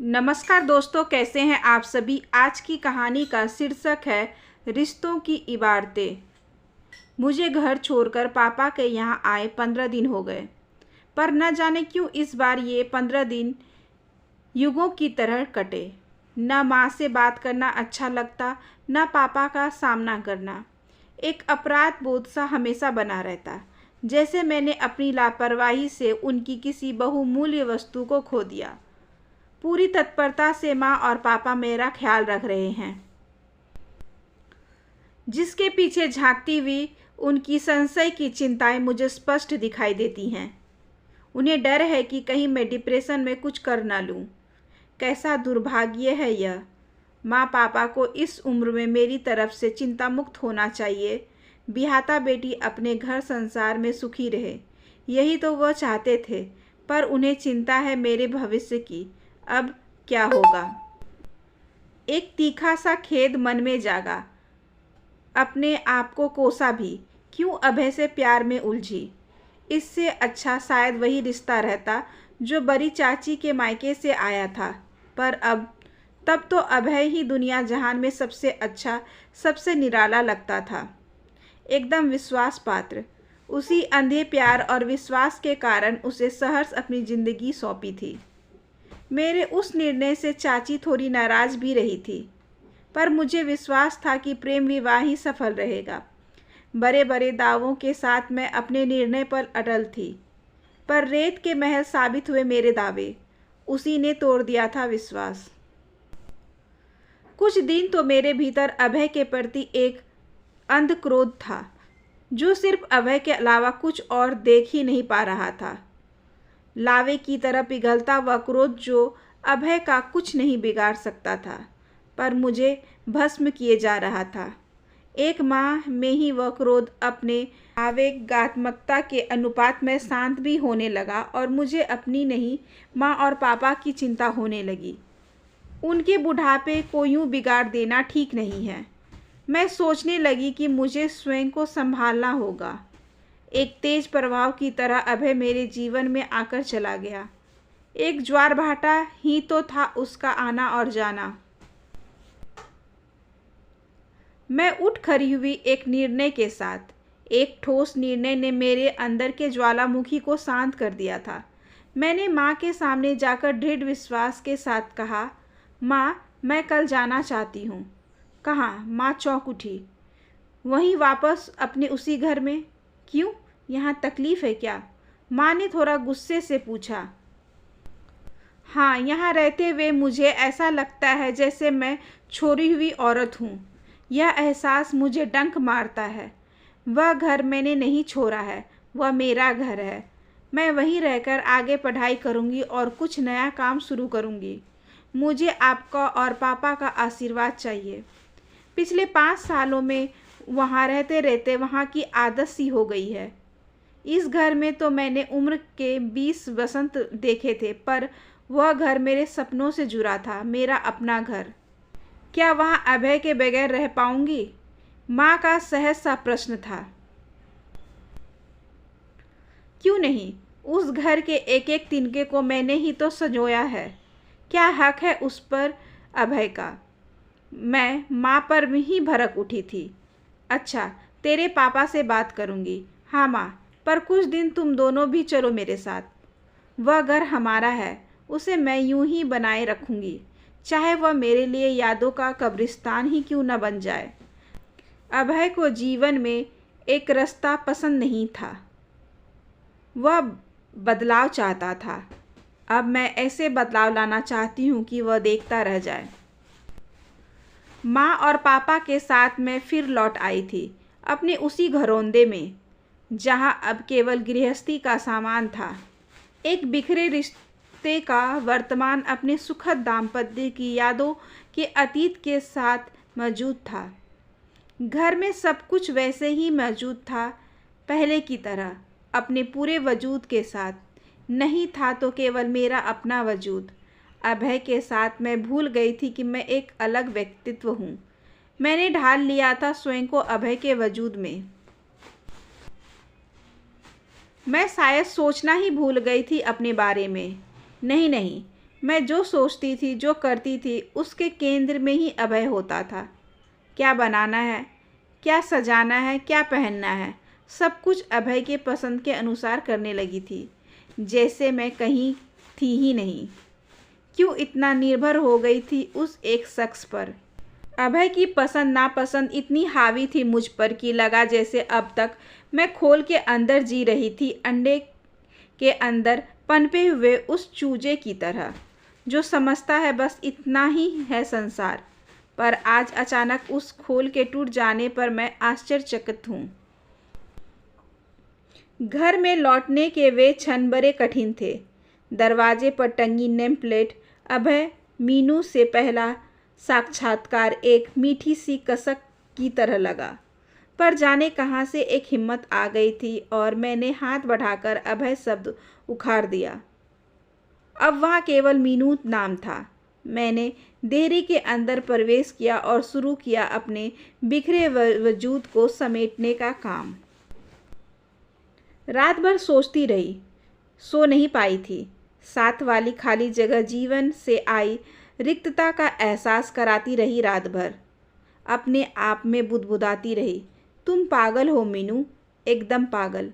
नमस्कार दोस्तों, कैसे हैं आप सभी। आज की कहानी का शीर्षक है रिश्तों की इबारतें। मुझे घर छोड़कर पापा के यहाँ आए 15 दिन हो गए, पर न जाने क्यों इस बार ये 15 दिन युगों की तरह कटे। न माँ से बात करना अच्छा लगता, न पापा का सामना करना। एक अपराध बोध सा हमेशा बना रहता, जैसे मैंने अपनी लापरवाही से उनकी किसी बहुमूल्य वस्तु को खो दिया। पूरी तत्परता से माँ और पापा मेरा ख्याल रख रहे हैं, जिसके पीछे झांकती हुई उनकी संशय की चिंताएं मुझे स्पष्ट दिखाई देती हैं। उन्हें डर है कि कहीं मैं डिप्रेशन में कुछ कर ना लूं। कैसा दुर्भाग्य है यह। माँ पापा को इस उम्र में मेरी तरफ से चिंता मुक्त होना चाहिए। बिहाता बेटी अपने घर संसार में सुखी रहे, यही तो वह चाहते थे, पर उन्हें चिंता है मेरे भविष्य की। अब क्या होगा। एक तीखा सा खेद मन में जागा। अपने आप को कोसा भी, क्यों अभय से प्यार में उलझी। इससे अच्छा शायद वही रिश्ता रहता जो बड़ी चाची के मायके से आया था, पर तब तो अभय ही दुनिया जहान में सबसे अच्छा, सबसे निराला लगता था। एकदम विश्वास पात्र। उसी अंधे प्यार और विश्वास के कारण उसे सहर्ष अपनी जिंदगी सौंपी थी। मेरे उस निर्णय से चाची थोड़ी नाराज भी रही थी, पर मुझे विश्वास था कि प्रेम विवाह ही सफल रहेगा। बड़े बड़े दावों के साथ मैं अपने निर्णय पर अटल थी, पर रेत के महल साबित हुए मेरे दावे। उसी ने तोड़ दिया था विश्वास। कुछ दिन तो मेरे भीतर अभय के प्रति एक अंध क्रोध था, जो सिर्फ अभय के अलावा कुछ और देख ही नहीं पा रहा था। लावे की तरह पिघलता वह क्रोध जो अभय का कुछ नहीं बिगाड़ सकता था, पर मुझे भस्म किए जा रहा था। एक माह में ही वह क्रोध अपने आवेगात्मकता के अनुपात में शांत भी होने लगा और मुझे अपनी नहीं, माँ और पापा की चिंता होने लगी। उनके बुढ़ापे को यूं बिगाड़ देना ठीक नहीं है। मैं सोचने लगी कि मुझे स्वयं को संभालना होगा। एक तेज प्रभाव की तरह अभय मेरे जीवन में आकर चला गया। एक ज्वार भाटा ही तो था उसका आना और जाना। मैं उठ खड़ी हुई एक निर्णय के साथ। एक ठोस निर्णय ने मेरे अंदर के ज्वालामुखी को शांत कर दिया था। मैंने माँ के सामने जाकर दृढ़ विश्वास के साथ कहा, माँ, मैं कल जाना चाहती हूँ। कहाँ? माँ चौंक उठी। वहीं वापस अपने उसी घर में? क्यों? यहाँ तकलीफ है क्या? माँ ने थोड़ा गुस्से से पूछा। हाँ, यहाँ रहते हुए मुझे ऐसा लगता है जैसे मैं छोड़ी हुई औरत हूँ। यह एहसास मुझे डंक मारता है। वह घर मैंने नहीं छोड़ा है, वह मेरा घर है। मैं वहीं रहकर आगे पढ़ाई करूँगी और कुछ नया काम शुरू करूँगी। मुझे आपका और पापा का आशीर्वाद चाहिए। पिछले 5 सालों में वहाँ रहते रहते वहाँ की आदत सी हो गई है। इस घर में तो मैंने उम्र के 20 वसंत देखे थे, पर वह घर मेरे सपनों से जुड़ा था, मेरा अपना घर। क्या वहाँ अभय के बगैर रह पाऊंगी? माँ का सहज सा प्रश्न था। क्यों नहीं? उस घर के एक एक तिनके को मैंने ही तो संजोया है। क्या हक है उस पर अभय का? मैं माँ पर ही भड़क उठी थी। अच्छा, तेरे पापा से बात करूँगी। हाँ माँ, पर कुछ दिन तुम दोनों भी चलो मेरे साथ। वह घर हमारा है, उसे मैं यूं ही बनाए रखूँगी, चाहे वह मेरे लिए यादों का कब्रिस्तान ही क्यों न बन जाए। अभय को जीवन में एक रास्ता पसंद नहीं था, वह बदलाव चाहता था। अब मैं ऐसे बदलाव लाना चाहती हूँ कि वह देखता रह जाए। माँ और पापा के साथ मैं फिर लौट आई थी, अपने उसी घरौंदे में, जहाँ अब केवल गृहस्थी का सामान था। एक बिखरे रिश्ते का वर्तमान अपने सुखद दाम्पत्य की यादों के अतीत के साथ मौजूद था। घर में सब कुछ वैसे ही मौजूद था, पहले की तरह, अपने पूरे वजूद के साथ। नहीं था तो केवल मेरा अपना वजूद। अभय के साथ मैं भूल गई थी कि मैं एक अलग व्यक्तित्व हूँ। मैंने ढाल लिया था स्वयं को अभय के वजूद में। मैं शायद सोचना ही भूल गई थी अपने बारे में। नहीं नहीं, मैं जो सोचती थी, जो करती थी, उसके केंद्र में ही अभय होता था। क्या बनाना है, क्या सजाना है, क्या पहनना है, सब कुछ अभय के पसंद के अनुसार करने लगी थी, जैसे मैं कहीं थी ही नहीं। क्यों इतना निर्भर हो गई थी उस एक शख्स पर? अभय की पसंद नापसंद इतनी हावी थी मुझ पर कि लगा जैसे अब तक मैं खोल के अंदर जी रही थी, अंडे के अंदर पनपे हुए उस चूजे की तरह, जो समझता है बस इतना ही है संसार। पर आज अचानक उस खोल के टूट जाने पर मैं आश्चर्यचकित हूँ। घर में लौटने के वे क्षण बड़े कठिन थे। दरवाजे पर टंगी नेम प्लेट अभय मीनू से पहला साक्षात्कार एक मीठी सी कसक की तरह लगा। पर जाने कहाँ से एक हिम्मत आ गई थी और मैंने हाथ बढ़ाकर अभय शब्द उखाड़ दिया। अब वहाँ केवल मीनू नाम था। मैंने देहरी के अंदर प्रवेश किया और शुरू किया अपने बिखरे वजूद को समेटने का काम। रात भर सोचती रही, सो नहीं पाई थी। साथ वाली खाली जगह जीवन से आई रिक्तता का एहसास कराती रही रात भर। अपने आप में बुदबुदाती रही, तुम पागल हो मीनू, एकदम पागल।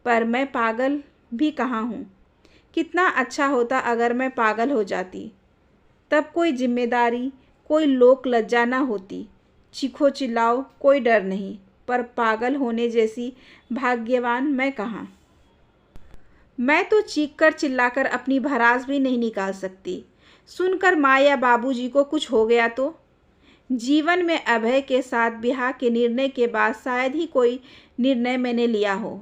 पर मैं पागल भी कहाँ हूँ। कितना अच्छा होता अगर मैं पागल हो जाती। तब कोई जिम्मेदारी, कोई लोक लज्जा ना होती। चीखो चिल्लाओ, कोई डर नहीं। पर पागल होने जैसी भाग्यवान मैं कहाँ। मैं तो चीख कर चिल्लाकर अपनी भड़ास भी नहीं निकाल सकती। सुनकर माँ या बाबूजी को कुछ हो गया तो? जीवन में अभय के साथ ब्याह के निर्णय के बाद शायद ही कोई निर्णय मैंने लिया हो।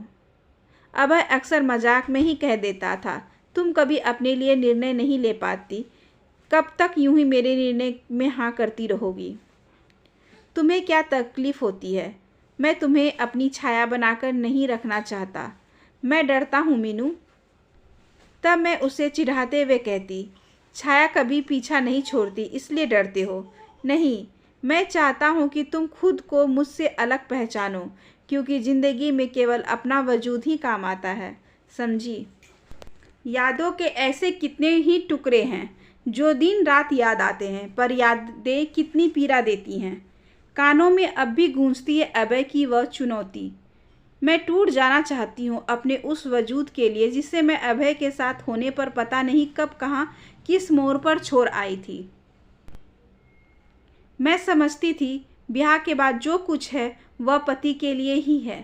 अभय अक्सर मजाक में ही कह देता था, तुम कभी अपने लिए निर्णय नहीं ले पाती, कब तक यूं ही मेरे निर्णय में हाँ करती रहोगी? तुम्हें क्या तकलीफ होती है? मैं तुम्हें अपनी छाया बनाकर नहीं रखना चाहता। मैं डरता हूँ मीनू। तब मैं उसे चिढ़ाते हुए कहती, छाया कभी पीछा नहीं छोड़ती, इसलिए डरते हो। नहीं, मैं चाहता हूँ कि तुम खुद को मुझसे अलग पहचानो, क्योंकि ज़िंदगी में केवल अपना वजूद ही काम आता है, समझी? यादों के ऐसे कितने ही टुकड़े हैं जो दिन रात याद आते हैं, पर यादें कितनी पीड़ा देती हैं। कानों में अब भी गूंजती है अभय की वह चुनौती। मैं टूट जाना चाहती हूँ अपने उस वजूद के लिए जिसे मैं अभय के साथ होने पर पता नहीं कब कहाँ किस मोड़ पर छोड़ आई थी। मैं समझती थी ब्याह के बाद जो कुछ है वह पति के लिए ही है।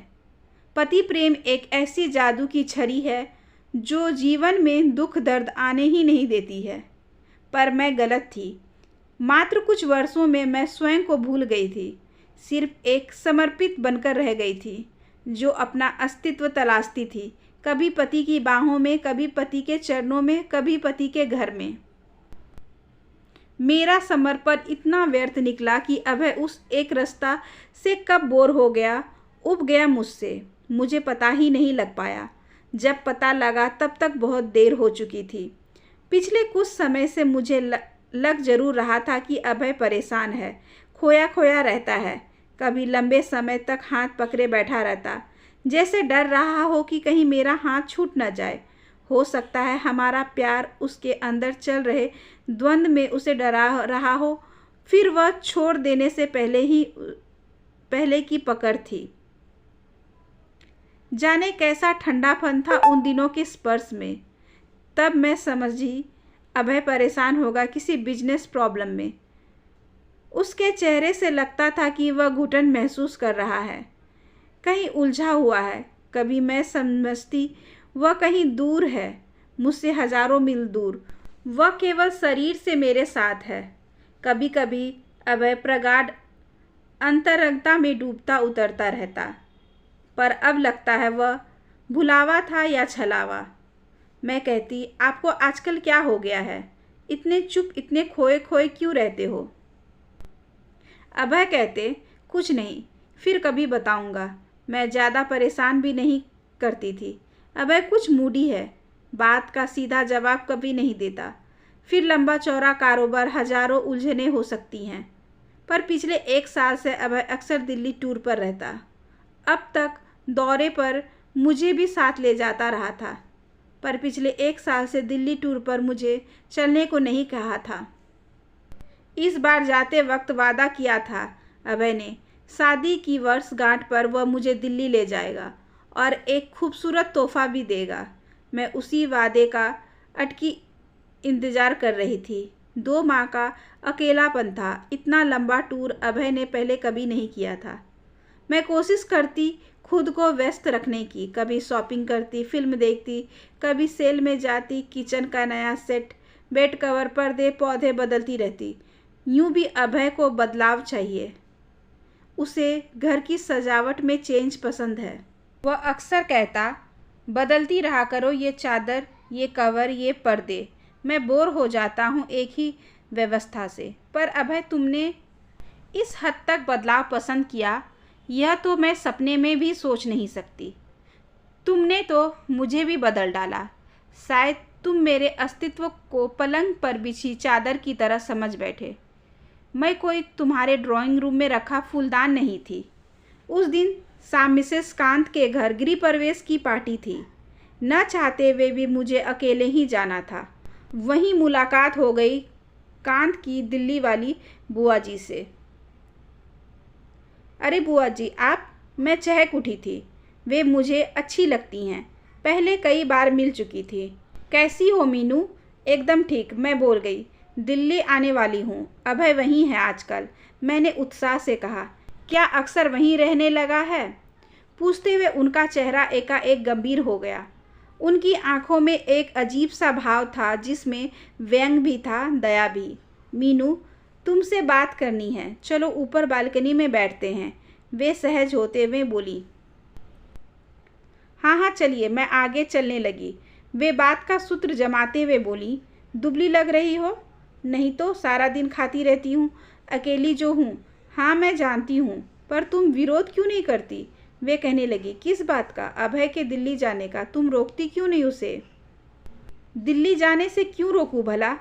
पति प्रेम एक ऐसी जादू की छड़ी है जो जीवन में दुख दर्द आने ही नहीं देती है। पर मैं गलत थी। मात्र कुछ वर्षों में मैं स्वयं को भूल गई थी। सिर्फ एक समर्पित बनकर रह गई थी जो अपना अस्तित्व तलाशती थी, कभी पति की बाहों में, कभी पति के चरणों में, कभी पति के घर में। मेरा समर्पण इतना व्यर्थ निकला कि अभय उस एक रास्ता से कब बोर हो गया, उब गया मुझसे, मुझे पता ही नहीं लग पाया। जब पता लगा तब तक बहुत देर हो चुकी थी। पिछले कुछ समय से मुझे लग जरूर रहा था कि अभय परेशान है, खोया खोया रहता है। कभी लंबे समय तक हाथ पकड़े बैठा रहता, जैसे डर रहा हो कि कहीं मेरा हाथ छूट न जाए। हो सकता है हमारा प्यार उसके अंदर चल रहे द्वंद्व में उसे डरा रहा हो, फिर वह छोड़ देने से पहले की पकड़ थी। जाने कैसा ठंडापन था उन दिनों के स्पर्श में। तब मैं समझी अभय परेशान होगा किसी बिजनेस प्रॉब्लम में। उसके चेहरे से लगता था कि वह घुटन महसूस कर रहा है, कहीं उलझा हुआ है। कभी मैं समझती वह कहीं दूर है, मुझसे हजारों मील दूर, वह केवल शरीर से मेरे साथ है। कभी कभी अभय प्रगाढ़ अंतरंगता में डूबता उतरता रहता, पर अब लगता है वह भुलावा था या छलावा। मैं कहती, आपको आजकल क्या हो गया है? इतने चुप, इतने खोए खोए क्यों रहते हो? अभय कहते, कुछ नहीं, फिर कभी बताऊंगा। मैं ज़्यादा परेशान भी नहीं करती थी। अभय कुछ मूडी है, बात का सीधा जवाब कभी नहीं देता। फिर लंबा चौड़ा कारोबार, हजारों उलझनें हो सकती हैं। पर पिछले 1 साल से अभय अक्सर दिल्ली टूर पर रहता। अब तक दौरे पर मुझे भी साथ ले जाता रहा था, पर पिछले 1 साल से दिल्ली टूर पर मुझे चलने को नहीं कहा था। इस बार जाते वक्त वादा किया था अभय ने, शादी की वर्षगांठ पर वह मुझे दिल्ली ले जाएगा और एक खूबसूरत तोहफा भी देगा। मैं उसी वादे का अटकी इंतज़ार कर रही थी। 2 माह का अकेलापन था। इतना लंबा टूर अभय ने पहले कभी नहीं किया था। मैं कोशिश करती खुद को व्यस्त रखने की, कभी शॉपिंग करती, फिल्म देखती, कभी सेल में जाती, किचन का नया सेट, बेड कवर, पर्दे, पौधे बदलती रहती। यूं भी अभय को बदलाव चाहिए। उसे घर की सजावट में चेंज पसंद है। वह अक्सर कहता, बदलती रहा करो ये चादर, ये कवर, ये पर्दे। मैं बोर हो जाता हूँ एक ही व्यवस्था से। पर अभय, तुमने इस हद तक बदलाव पसंद किया, यह तो मैं सपने में भी सोच नहीं सकती। तुमने तो मुझे भी बदल डाला। शायद तुम मेरे अस्तित्व को पलंग पर बिछी चादर की तरह समझ बैठे। मैं कोई तुम्हारे ड्राइंग रूम में रखा फूलदान नहीं थी। उस दिन शाम मिसेस कांत के घर गृह प्रवेश की पार्टी थी। न चाहते हुए भी मुझे अकेले ही जाना था। वहीं मुलाकात हो गई कांत की दिल्ली वाली बुआ जी से। अरे बुआ जी आप? मैं चहक उठी थी। वे मुझे अच्छी लगती हैं, पहले कई बार मिल चुकी थी। कैसी हो मीनू? एकदम ठीक, मैं बोल गई। दिल्ली आने वाली हूँ। अभय वहीं है आजकल, मैंने उत्साह से कहा। क्या अक्सर वहीं रहने लगा है? पूछते हुए उनका चेहरा एकाएक गंभीर हो गया। उनकी आंखों में एक अजीब सा भाव था, जिसमें व्यंग भी था, दया भी। मीनू, तुमसे बात करनी है, चलो ऊपर बालकनी में बैठते हैं, वे सहज होते हुए बोली। हाँ हाँ चलिए, मैं आगे चलने लगी। वे बात का सूत्र जमाते हुए बोली, दुबली लग रही हो? नहीं तो, सारा दिन खाती रहती हूँ, अकेली जो हूँ। हाँ मैं जानती हूँ, पर तुम विरोध क्यों नहीं करती? वे कहने लगी। किस बात का? अभय के दिल्ली जाने का। तुम रोकती क्यों नहीं उसे? दिल्ली जाने से क्यों रोकूं भला?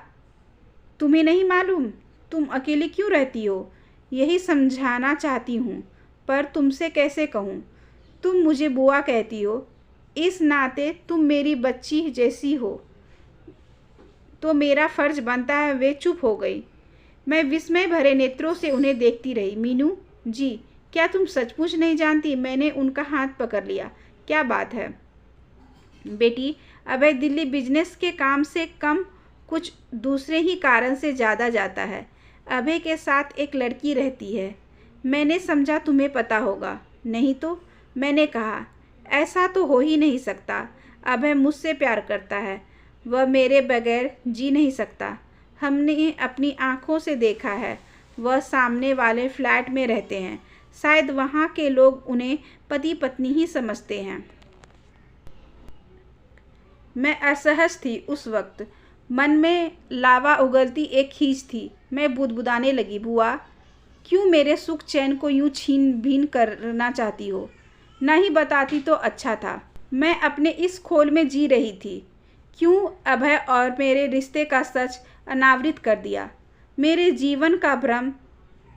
तुम्हें नहीं मालूम तुम अकेली क्यों रहती हो? यही समझाना चाहती हूँ, पर तुमसे कैसे कहूँ? तुम मुझे बुआ कहती हो, इस नाते तुम मेरी बच्ची जैसी हो, तो मेरा फर्ज बनता है। वे चुप हो गई। मैं विस्मय भरे नेत्रों से उन्हें देखती रही। मीनू जी, क्या तुम सचमुच नहीं जानती? मैंने उनका हाथ पकड़ लिया। क्या बात है बेटी? अभय दिल्ली बिजनेस के काम से कम कुछ दूसरे ही कारण से ज़्यादा जाता है। अभय के साथ एक लड़की रहती है। मैंने समझा तुम्हें पता होगा। नहीं तो, मैंने कहा। ऐसा तो हो ही नहीं सकता। अभय मुझसे प्यार करता है, वह मेरे बगैर जी नहीं सकता। हमने अपनी आँखों से देखा है। वह सामने वाले फ्लैट में रहते हैं। शायद वहाँ के लोग उन्हें पति पत्नी ही समझते हैं। मैं असहज थी उस वक्त। मन में लावा उगलती एक खींच थी। मैं बुदबुदाने लगी। बुआ, क्यों मेरे सुख चैन को यूं छीन भीन करना चाहती हो? ना ही बताती तो अच्छा था। मैं अपने इस खोल में जी रही थी। क्यों अभय और मेरे रिश्ते का सच अनावृत कर दिया? मेरे जीवन का भ्रम,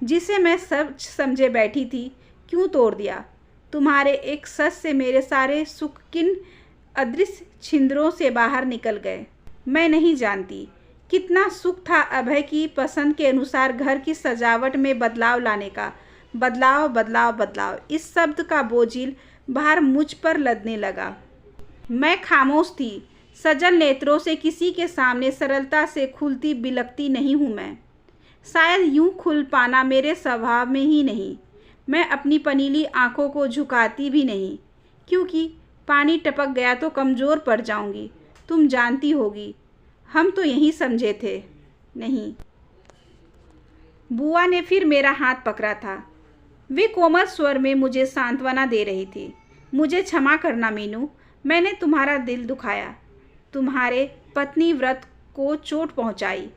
जिसे मैं सच समझे बैठी थी, क्यों तोड़ दिया? तुम्हारे एक सच से मेरे सारे सुख किन अदृश्य छिंदरों से बाहर निकल गए। मैं नहीं जानती कितना सुख था अभय की पसंद के अनुसार घर की सजावट में बदलाव लाने का। बदलाव बदलाव बदलाव, इस शब्द का बोझिल भार मुझ पर लदने लगा। मैं खामोश थी। सजल नेत्रों से किसी के सामने सरलता से खुलती बिलकती नहीं हूँ मैं। शायद यूं खुल पाना मेरे स्वभाव में ही नहीं। मैं अपनी पनीली आंखों को झुकाती भी नहीं, क्योंकि पानी टपक गया तो कमज़ोर पड़ जाऊंगी। तुम जानती होगी, हम तो यही समझे थे। नहीं। बुआ ने फिर मेरा हाथ पकड़ा था। वे कोमल स्वर में मुझे सांत्वना दे रही थी। मुझे क्षमा करना मीनू, मैंने तुम्हारा दिल दुखाया, तुम्हारे पत्नी व्रत को चोट पहुंचाई।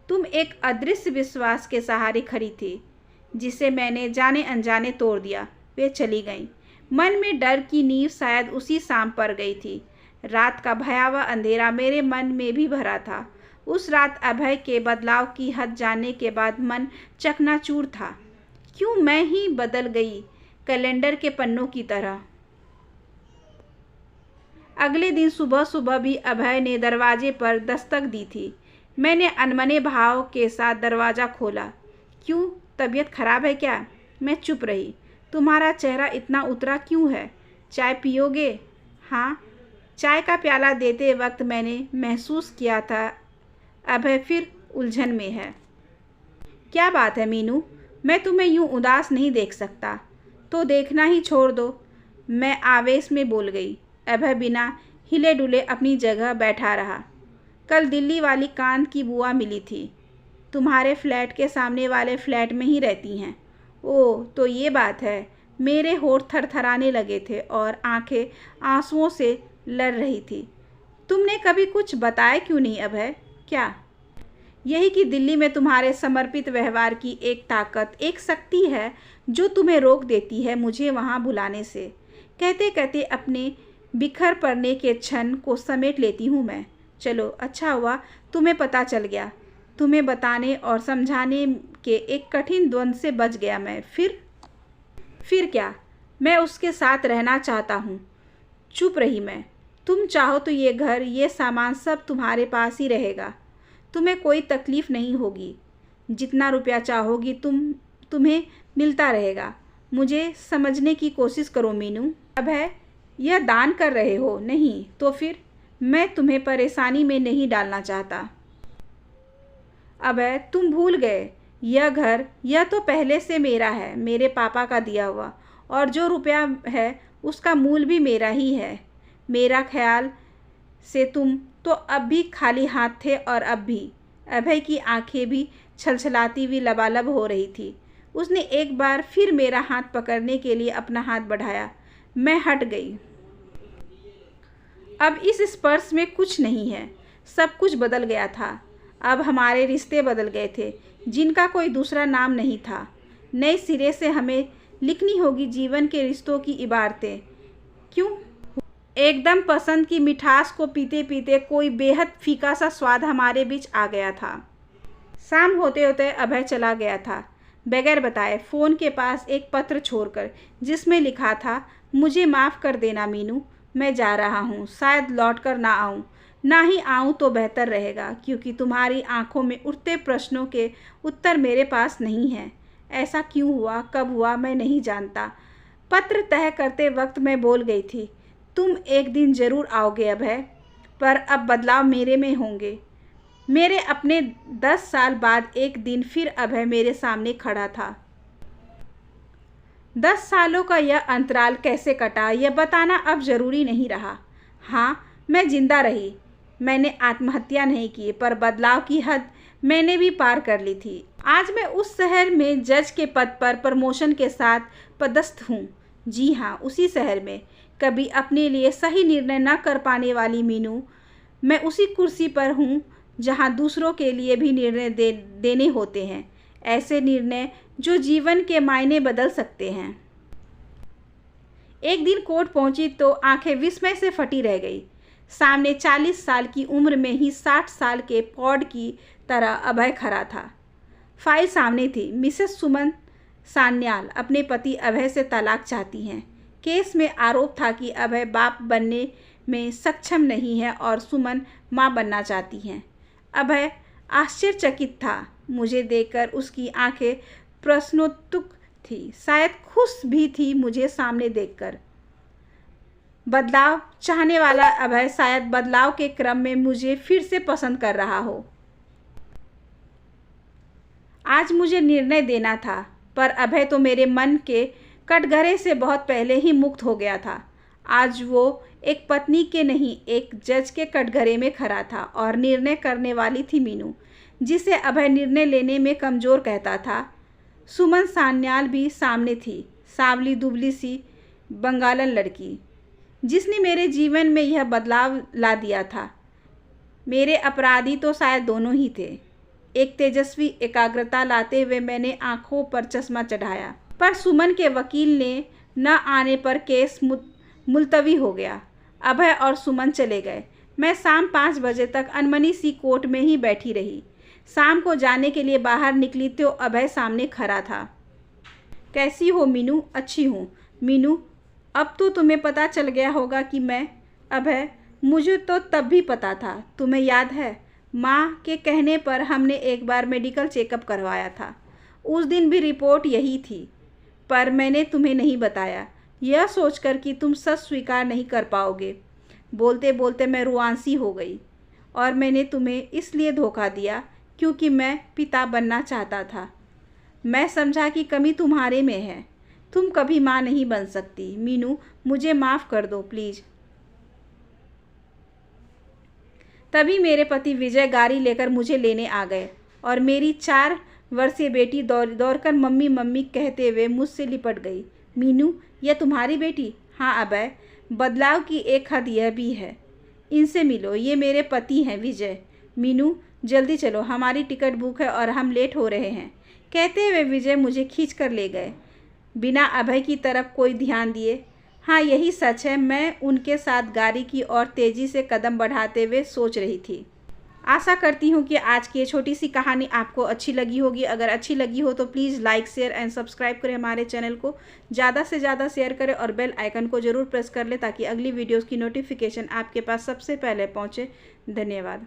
तुम एक अदृश्य विश्वास के सहारे खड़ी थी, जिसे मैंने जाने अनजाने तोड़ दिया। वे चली गईं। मन में डर की नींव शायद उसी शाम पर गई थी। रात का भयावह अंधेरा मेरे मन में भी भरा था। उस रात अभय के बदलाव की हद जानने के बाद मन चकनाचूर था। क्यों मैं ही बदल गई, कैलेंडर के पन्नों की तरह? अगले दिन सुबह सुबह भी अभय ने दरवाजे पर दस्तक दी थी। मैंने अनमने भाव के साथ दरवाज़ा खोला। क्यों, तबीयत खराब है क्या? मैं चुप रही। तुम्हारा चेहरा इतना उतरा क्यों है? चाय पियोगे? हाँ। चाय का प्याला देते वक्त मैंने महसूस किया था अभय फिर उलझन में है। क्या बात है मीनू? मैं तुम्हें यूं उदास नहीं देख सकता। तो देखना ही छोड़ दो, मैं आवेश में बोल गई। अभय बिना हिले डुले अपनी जगह बैठा रहा। कल दिल्ली वाली कांत की बुआ मिली थी। तुम्हारे फ्लैट के सामने वाले फ्लैट में ही रहती हैं। ओह, तो ये बात है। मेरे होठ थरथराने लगे थे और आंखें आंसुओं से लड़ रही थी। तुमने कभी कुछ बताया क्यों नहीं अभय? क्या? यही कि दिल्ली में तुम्हारे समर्पित व्यवहार की एक ताकत, एक शक्ति है जो तुम्हें रोक देती है मुझे वहाँ बुलाने से। कहते कहते अपने बिखर पड़ने के क्षण को समेट लेती हूँ मैं। चलो, अच्छा हुआ तुम्हें पता चल गया। तुम्हें बताने और समझाने के एक कठिन द्वंद्व से बच गया मैं। फिर क्या? मैं उसके साथ रहना चाहता हूँ। चुप रही मैं। तुम चाहो तो ये घर, ये सामान सब तुम्हारे पास ही रहेगा। तुम्हें कोई तकलीफ नहीं होगी। जितना रुपया चाहोगी तुम्हें मिलता रहेगा। मुझे समझने की कोशिश करो मीनू। अभय, यह दान कर रहे हो? नहीं तो फिर? मैं तुम्हें परेशानी में नहीं डालना चाहता। अभय, तुम भूल गए, यह घर, यह तो पहले से मेरा है, मेरे पापा का दिया हुआ। और जो रुपया है उसका मूल भी मेरा ही है। मेरा ख्याल से तुम तो अब भी खाली हाथ थे। और अब भी। अभय की आंखें भी छलछलाती हुई लबालब हो रही थी। उसने एक बार फिर मेरा हाथ पकड़ने के लिए अपना हाथ बढ़ाया। मैं हट गई। अब इस स्पर्श में कुछ नहीं है। सब कुछ बदल गया था। अब हमारे रिश्ते बदल गए थे, जिनका कोई दूसरा नाम नहीं था। नए सिरे से हमें लिखनी होगी जीवन के रिश्तों की इबारतें। क्यों? एकदम पसंद की मिठास को पीते पीते कोई बेहद फीका सा स्वाद हमारे बीच आ गया था। शाम होते होते अभय चला गया था, बगैर बताए, फ़ोन के पास एक पत्र छोड़कर, जिसमें लिखा था, मुझे माफ़ कर देना मीनू, मैं जा रहा हूँ। शायद लौट कर ना आऊँ। ना ही आऊँ तो बेहतर रहेगा, क्योंकि तुम्हारी आंखों में उठते प्रश्नों के उत्तर मेरे पास नहीं हैं। ऐसा क्यों हुआ, कब हुआ, मैं नहीं जानता। पत्र तय करते वक्त मैं बोल गई थी, तुम एक दिन ज़रूर आओगे अभय, पर अब बदलाव मेरे में होंगे। मेरे अपने 10 साल बाद एक दिन फिर अभय मेरे सामने खड़ा था। 10 सालों का यह अंतराल कैसे कटा, यह बताना अब ज़रूरी नहीं रहा। हाँ, मैं जिंदा रही। मैंने आत्महत्या नहीं की, पर बदलाव की हद मैंने भी पार कर ली थी। आज मैं उस शहर में जज के पद पर प्रमोशन के साथ पदस्थ हूँ। जी हाँ, उसी शहर में। कभी अपने लिए सही निर्णय न कर पाने वाली मीनू, मैं उसी कुर्सी पर हूँ जहाँ दूसरों के लिए भी निर्णय देने होते हैं। ऐसे निर्णय जो जीवन के मायने बदल सकते हैं। एक दिन कोर्ट पहुंची तो आंखें विस्मय से फटी रह गई। सामने 40 साल की उम्र में ही 60 साल के पौड की तरह अभय खड़ा था। फाइल सामने थी। मिसेस सुमन सान्याल अपने पति अभय से तलाक चाहती हैं। केस में आरोप था कि अभय बाप बनने में सक्षम नहीं है और सुमन मां बनना चाहती हैं। अभय आश्चर्यचकित था। मुझे देखकर उसकी आंखें प्रश्नोत्सुक थी, शायद खुश भी थी मुझे सामने देखकर। बदलाव चाहने वाला अभय शायद बदलाव के क्रम में मुझे फिर से पसंद कर रहा हो। आज मुझे निर्णय देना था, पर अभय तो मेरे मन के कटघरे से बहुत पहले ही मुक्त हो गया था। आज वो एक पत्नी के नहीं, एक जज के कटघरे में खड़ा था और निर्णय करने वाली थी मीनू, जिसे अभय निर्णय लेने में कमज़ोर कहता था। सुमन सान्याल भी सामने थी, सांवली दुबली सी बंगालन लड़की, जिसने मेरे जीवन में यह बदलाव ला दिया था। मेरे अपराधी तो शायद दोनों ही थे। एक तेजस्वी एकाग्रता लाते हुए मैंने आंखों पर चश्मा चढ़ाया, पर सुमन के वकील ने न आने पर केस मुलतवी हो गया। अभय और सुमन चले गए। मैं शाम 5 बजे तक अनमनी सी कोर्ट में ही बैठी रही। शाम को जाने के लिए बाहर निकली तो अभय सामने खड़ा था। कैसी हो मीनू? अच्छी हूँ मीनू, अब तो तुम्हें पता चल गया होगा कि मैं। अभय, मुझे तो तब भी पता था। तुम्हें याद है, माँ के कहने पर हमने एक बार मेडिकल चेकअप करवाया था। उस दिन भी रिपोर्ट यही थी, पर मैंने तुम्हें नहीं बताया, यह सोचकर कि तुम सच स्वीकार नहीं कर पाओगे। बोलते बोलते मैं रुआंसी हो गई। और मैंने तुम्हें इसलिए धोखा दिया क्योंकि मैं पिता बनना चाहता था। मैं समझा कि कमी तुम्हारे में है, तुम कभी माँ नहीं बन सकती। मीनू, मुझे माफ़ कर दो प्लीज़। तभी मेरे पति विजय गाड़ी लेकर मुझे लेने आ गए और मेरी 4 वर्षीय बेटी दौड़कर मम्मी मम्मी कहते हुए मुझसे लिपट गई। मीनू, यह तुम्हारी बेटी? हाँ अभय, बदलाव की एक हद यह भी है। इनसे मिलो, ये मेरे पति हैं विजय। मीनू, जल्दी चलो, हमारी टिकट बुक है और हम लेट हो रहे हैं। कहते हुए विजय मुझे खींच कर ले गए, बिना अभय की तरफ कोई ध्यान दिए। हाँ, यही सच है, मैं उनके साथ गाड़ी की ओर तेज़ी से कदम बढ़ाते हुए सोच रही थी। आशा करती हूँ कि आज की ये छोटी सी कहानी आपको अच्छी लगी होगी। अगर अच्छी लगी हो तो please like, share and subscribe करें हमारे चैनल को। ज़्यादा से ज़्यादा शेयर करें और बेल आइकन को ज़रूर प्रेस कर लें ताकि अगली वीडियोज़ की नोटिफिकेशन आपके पास सबसे पहले पहुँचे। धन्यवाद।